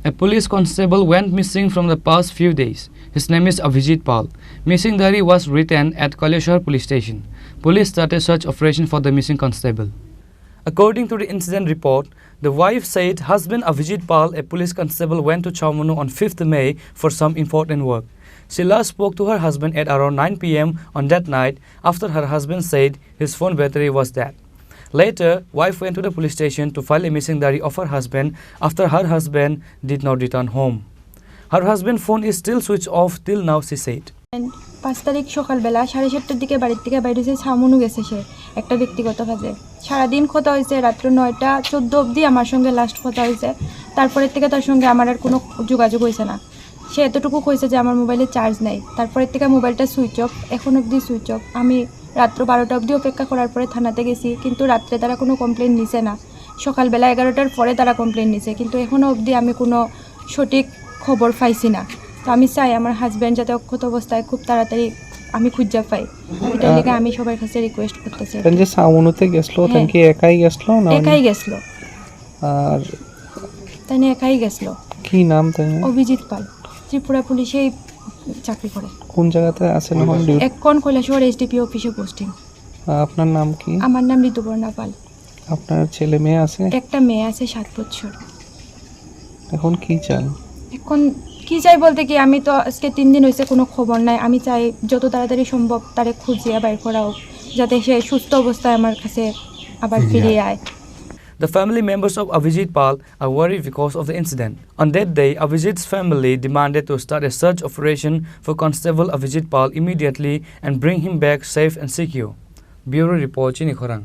A police constable went missing from the past few days. His name is Abhijit Pal. Missing diary was written at Kaleshwar police station. Police started search operation for the missing constable. According to the incident report, the wife said husband Abhijit Pal, a police constable, went to Chaumunu on 5th May for some important work. She last spoke to her husband at around 9 p.m. on that night after her husband said his phone battery was dead. Later, wife went to the police station to file a missing diary of her husband after her husband did not return home. Her husband's phone is still switched off till now, she said. 5 তারিখ সকালবেলা 7:30টার দিকে বাড়ির থেকে বাইরে এসে ছামনু গেছে সে একটা ব্যক্তিগত কাজে। সারাদিন কথা হয়েছে, রাত্র 9টা 14 অবধি আমার সঙ্গে লাস্ট কথা হয়েছে। তারপরের থেকে তার সঙ্গে আমার আর কোনো যোগাযোগ হয়েছে না। সে এতটুকু কইছে যে আমার মোবাইলে চার্জ নাই। তারপরের থেকে মোবাইলটা সুইচ অফ, এখন অবধি সুইচ অফ। আমি রাত্র 12টা অবধি অপেক্ষা করার পরে থানাতে গেছি, কিন্তু রাত্রে তারা কোনো কমপ্লেন নিছে না। সকালবেলা 11টার পরে তারা কমপ্লেন নিছে, কিন্তু এখনও অবধি আমি কোনো সঠিক খবর পাইছি না। তো আমি চাই আমার হাজব্যান্ড যাতে অক্ষত অবস্থায় খুব তাড়াতাড়ি আমি খুঁজে পাই, এটার লেগে আমি সবার কাছে রিকোয়েস্ট করতেছি। যে সামনুতে গেছলো তাই কি একাই গেছলো না? একাই গেছলো। আর তাই একাই গেছলো। কি নাম তাই? অভিজিৎ পাল, ত্রিপুরা পুলিশে চাকরি করে। কোন জায়গাতে আছেন এখন? এখন কৈলাসহর এসডিপি অফিসে পোস্টিং। আপনার নাম কি? আমার নাম ঋতুপর্ণা পাল। আপনার ছেলে মেয়ে আছে? একটা মেয়ে আছে 7 বছর। এখন কি চান? এখন কি চাই বলতে কি, আমি তো আজকে 3 দিন হয়েছে কোনো খবর নাই। আমি চাই যত তাড়াতাড়ি সম্ভব তারে খুঁজিয়া বাইর করা হোক, যাতে সে সুস্থ অবস্থায় আমার কাছে আবার ফিরে আয়। The family members of Abhijit Pal are worried because of the incident. On that day, Abhijit's family demanded to start a search operation for Constable Abhijit Pal immediately and bring him back safe and secure. Bureau Report, Chini, Khorang.